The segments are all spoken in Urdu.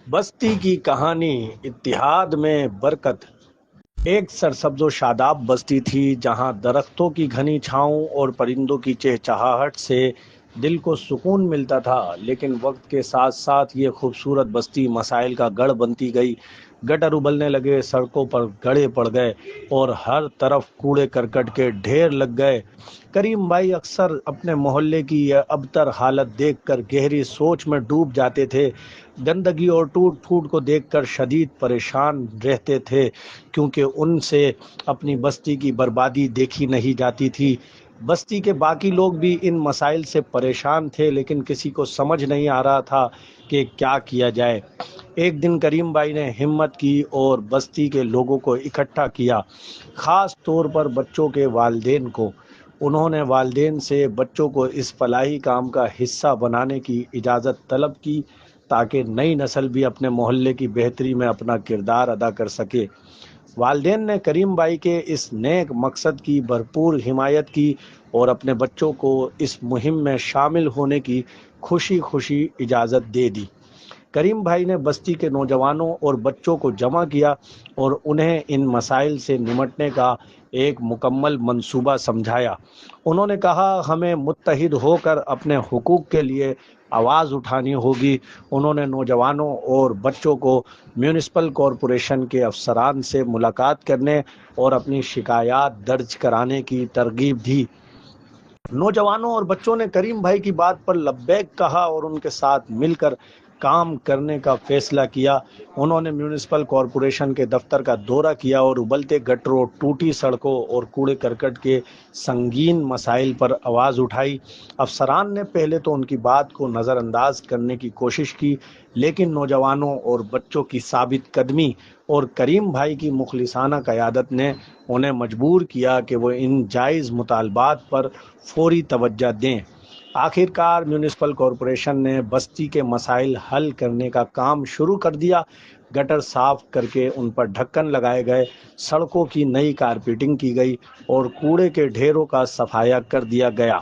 بستی کی کہانی اتحاد میں برکت۔ ایک سرسبز و شاداب بستی تھی جہاں درختوں کی گھنی چھاؤں اور پرندوں کی چہچہاہٹ سے دل کو سکون ملتا تھا، لیکن وقت کے ساتھ ساتھ یہ خوبصورت بستی مسائل کا گڑھ بنتی گئی۔ گٹر ابلنے لگے، سڑکوں پر گڑھے پڑ گئے اور ہر طرف کوڑے کرکٹ کے ڈھیر لگ گئے۔ کریم بھائی اکثر اپنے محلے کی یہ ابتر حالت دیکھ کر گہری سوچ میں ڈوب جاتے تھے۔ گندگی اور ٹوٹ پھوٹ کو دیکھ کر شدید پریشان رہتے تھے، کیونکہ ان سے اپنی بستی کی بربادی دیکھی نہیں جاتی تھی۔ بستی کے باقی لوگ بھی ان مسائل سے پریشان تھے، لیکن کسی کو سمجھ نہیں آ رہا تھا کہ کیا کیا جائے۔ ایک دن کریم بھائی نے ہمت کی اور بستی کے لوگوں کو اکٹھا کیا، خاص طور پر بچوں کے والدین کو۔ انہوں نے والدین سے بچوں کو اس فلاحی کام کا حصہ بنانے کی اجازت طلب کی، تاکہ نئی نسل بھی اپنے محلے کی بہتری میں اپنا کردار ادا کر سکے۔ والدین نے کریم بھائی کے اس نیک مقصد کی بھرپور حمایت کی اور اپنے بچوں کو اس مہم میں شامل ہونے کی خوشی خوشی اجازت دے دی۔ کریم بھائی نے بستی کے نوجوانوں اور بچوں کو جمع کیا اور انہیں ان مسائل سے نمٹنے کا ایک مکمل منصوبہ سمجھایا۔ انہوں نے کہا، ہمیں متحد ہو کر اپنے حقوق کے لیے آواز اٹھانی ہوگی۔ انہوں نے نوجوانوں اور بچوں کو میونسپل کارپوریشن کے افسران سے ملاقات کرنے اور اپنی شکایات درج کرانے کی ترغیب دی۔ نوجوانوں اور بچوں نے کریم بھائی کی بات پر لبیک کہا اور ان کے ساتھ مل کر کام کرنے کا فیصلہ کیا۔ انہوں نے میونسپل کارپوریشن کے دفتر کا دورہ کیا اور ابلتے گٹروں، ٹوٹی سڑکوں اور کوڑے کرکٹ کے سنگین مسائل پر آواز اٹھائی۔ افسران نے پہلے تو ان کی بات کو نظر انداز کرنے کی کوشش کی، لیکن نوجوانوں اور بچوں کی ثابت قدمی اور کریم بھائی کی مخلصانہ قیادت نے انہیں مجبور کیا کہ وہ ان جائز مطالبات پر فوری توجہ دیں۔ آخر کار میونسپل کارپوریشن نے بستی کے مسائل حل کرنے کا کام شروع کر دیا۔ گٹر صاف کر کے ان پر ڈھکن لگائے گئے، سڑکوں کی نئی کارپیٹنگ کی گئی اور کوڑے کے ڈھیروں کا صفایا کر دیا گیا۔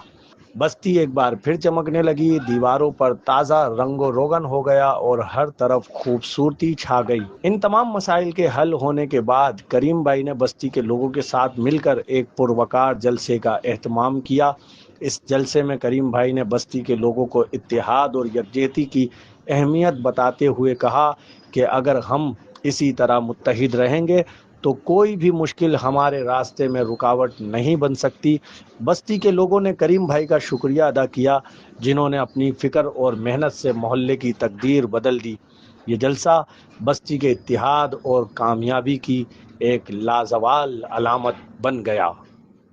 بستی ایک بار پھر چمکنے لگی، دیواروں پر تازہ رنگ و روغن ہو گیا اور ہر طرف خوبصورتی چھا گئی۔ ان تمام مسائل کے حل ہونے کے بعد کریم بھائی نے بستی کے لوگوں کے ساتھ مل کر ایک پروقار جلسے کا اہتمام کیا۔ اس جلسے میں کریم بھائی نے بستی کے لوگوں کو اتحاد اور یکجہتی کی اہمیت بتاتے ہوئے کہا کہ اگر ہم اسی طرح متحد رہیں گے تو کوئی بھی مشکل ہمارے راستے میں رکاوٹ نہیں بن سکتی۔ بستی کے لوگوں نے کریم بھائی کا شکریہ ادا کیا، جنہوں نے اپنی فکر اور محنت سے محلے کی تقدیر بدل دی۔ یہ جلسہ بستی کے اتحاد اور کامیابی کی ایک لازوال علامت بن گیا۔